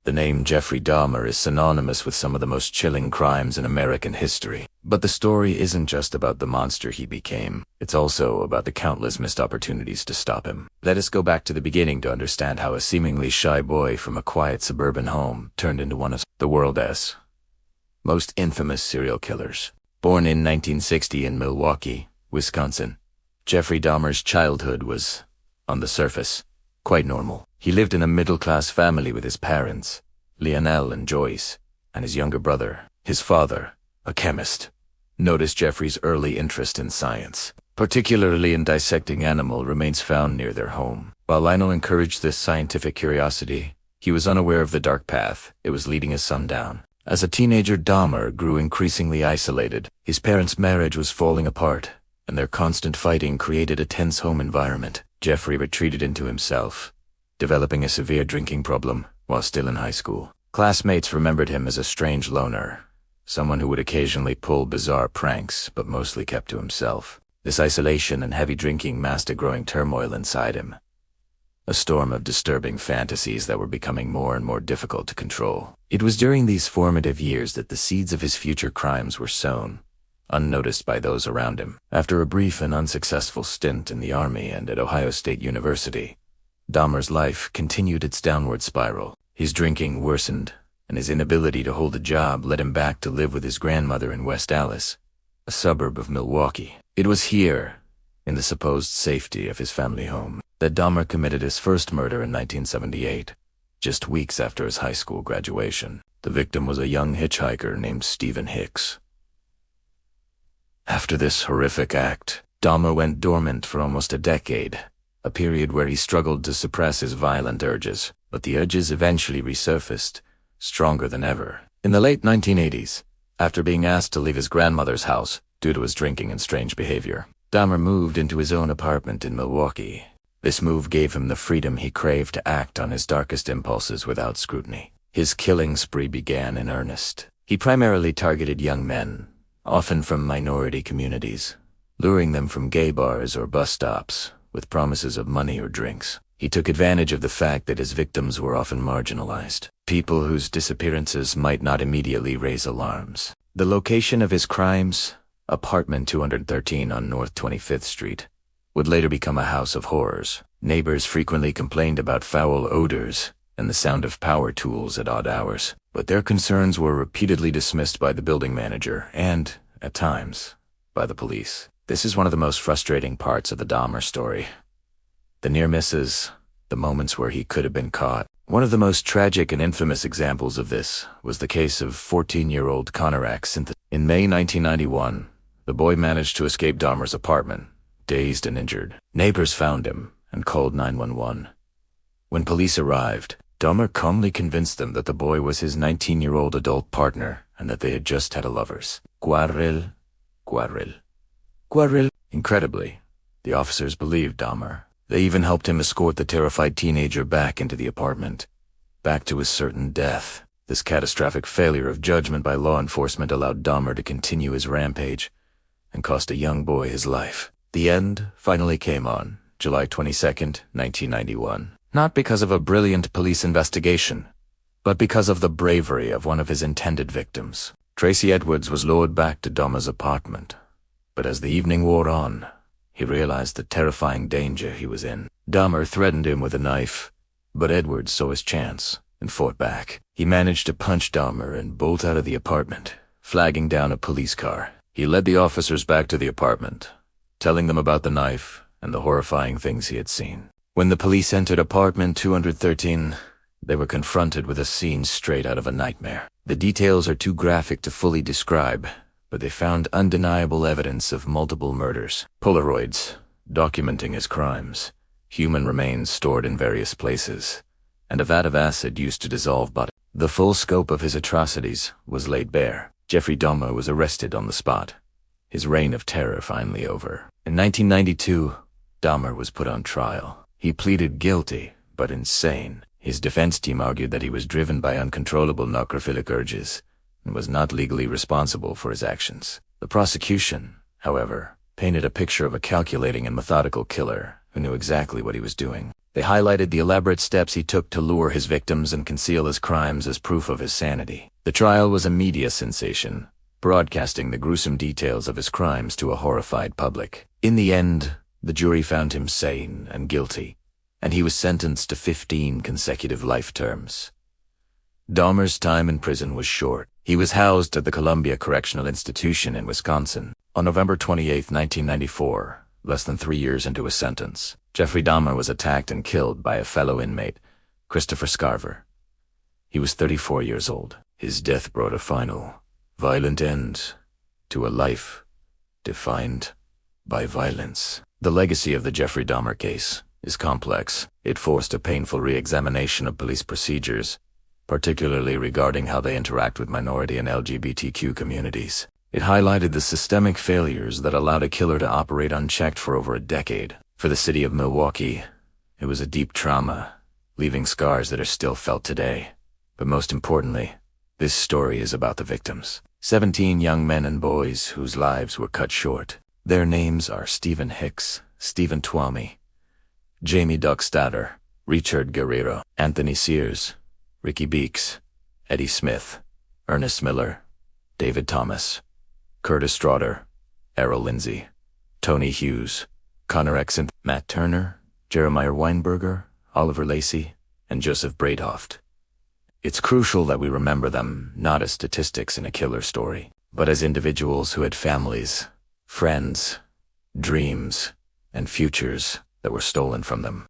The name Jeffrey Dahmer is synonymous with some of the most chilling crimes in American history. But the story isn't just about the monster he became. It's also about the countless missed opportunities to stop him. Let us go back to the beginning to understand how a seemingly shy boy from a quiet suburban home turned into one of the world's most infamous serial killers. Born in 1960 in Milwaukee, Wisconsin, Jeffrey Dahmer's childhood was, on the surface, quite normal. He lived in a middle-class family with his parents, Lionel and Joyce, and his younger brother. His father, a chemist, noticed Jeffrey's early interest in science, particularly in dissecting animal remains found near their home. While Lionel encouraged this scientific curiosity, he was unaware of the dark path it was leading his son down. As a teenager, Dahmer grew increasingly isolated. His parents' marriage was falling apart, and their constant fighting created a tense home environment. Jeffrey retreated into himself, developing a severe drinking problem while still in high school. Classmates remembered him as a strange loner, someone who would occasionally pull bizarre pranks but mostly kept to himself. This isolation and heavy drinking masked a growing turmoil inside him, a storm of disturbing fantasies that were becoming more and more difficult to control. It was during these formative years that the seeds of his future crimes were sown, unnoticed by those around him. After a brief and unsuccessful stint in the Army and at Ohio State University, Dahmer's life continued its downward spiral. His drinking worsened, and his inability to hold a job led him back to live with his grandmother in West Allis, a suburb of Milwaukee. It was here, in the supposed safety of his family home, that Dahmer committed his first murder in 1978, just weeks after his high school graduation. The victim was a young hitchhiker named Stephen Hicks. After this horrific act, Dahmer went dormant for almost a decade, a period where he struggled to suppress his violent urges, but the urges eventually resurfaced, stronger than ever. In the late 1980s, after being asked to leave his grandmother's house due to his drinking and strange behavior, Dahmer moved into his own apartment in Milwaukee. This move gave him the freedom he craved to act on his darkest impulses without scrutiny. His killing spree began in earnest. He primarily targeted young men, often from minority communities, luring them from gay bars or bus stops with promises of money or drinks. He took advantage of the fact that his victims were often marginalized, people whose disappearances might not immediately raise alarms. The location of his crimes, apartment 213 on North 25th Street, would later become a house of horrors. Neighbors frequently complained about foul odors and the sound of power tools at odd hours, but their concerns were repeatedly dismissed by the building manager and, at times, by the police. This is one of the most frustrating parts of the Dahmer story. The near misses, the moments where he could have been caught. One of the most tragic and infamous examples of this was the case of 14-year-old Konerak Sinthasomphone. In May 1991, the boy managed to escape Dahmer's apartment, dazed and injured. Neighbors found him and called 911. When police arrived, Dahmer calmly convinced them that the boy was his 19-year-old adult partner and that they had just had a lovers' quarrel. Incredibly, the officers believed Dahmer. They even helped him escort the terrified teenager back into the apartment, back to his certain death. This catastrophic failure of judgment by law enforcement allowed Dahmer to continue his rampage and cost a young boy his life. The end finally came on July 22, 1991. Not because of a brilliant police investigation, but because of the bravery of one of his intended victims. Tracy Edwards was lured back to Dahmer's apartment, but as the evening wore on, he realized the terrifying danger he was in. Dahmer threatened him with a knife, but Edwards saw his chance and fought back. He managed to punch Dahmer and bolt out of the apartment, flagging down a police car. He led the officers back to the apartment, telling them about the knife and the horrifying things he had seen. When the police entered apartment 213, they were confronted with a scene straight out of a nightmare. The details are too graphic to fully describe, but they found undeniable evidence of multiple murders. Polaroids documenting his crimes, human remains stored in various places, and a vat of acid used to dissolve bodies. The full scope of his atrocities was laid bare. Jeffrey Dahmer was arrested on the spot, his reign of terror finally over. In 1992, Dahmer was put on trial. He pleaded guilty, but insane. His defense team argued that he was driven by uncontrollable necrophilic urges and was not legally responsible for his actions. The prosecution, however, painted a picture of a calculating and methodical killer who knew exactly what he was doing. They highlighted the elaborate steps he took to lure his victims and conceal his crimes as proof of his sanity. The trial was a media sensation, broadcasting the gruesome details of his crimes to a horrified public. In the end, the jury found him sane and guilty, and he was sentenced to 15 consecutive life terms. Dahmer's time in prison was short. He was housed at the Columbia Correctional Institution in Wisconsin. On November 28, 1994, less than 3 years into his sentence, Jeffrey Dahmer was attacked and killed by a fellow inmate, Christopher Scarver. He was 34 years old. His death brought a final, violent end to a life defined by violence. The legacy of the Jeffrey Dahmer case is complex. It forced a painful re-examination of police procedures, particularly regarding how they interact with minority and LGBTQ communities. It highlighted the systemic failures that allowed a killer to operate unchecked for over a decade. For the city of Milwaukee, it was a deep trauma, leaving scars that are still felt today. But most importantly, this story is about the victims. 17 young men and boys whose lives were cut short. Their names are Stephen Hicks, Stephen Twomey, Jamie Duckstader, Richard Guerrero, Anthony Sears, Ricky Beeks, Eddie Smith, Ernest Miller, David Thomas, Curtis Straughter, Errol Lindsay, Tony Hughes, Konerak Sinthasomphone, Matt Turner, Jeremiah Weinberger, Oliver Lacey, and Joseph Braidhoft. It's crucial that we remember them not as statistics in a killer story, but as individuals who had families, friends, dreams, and futures that were stolen from them.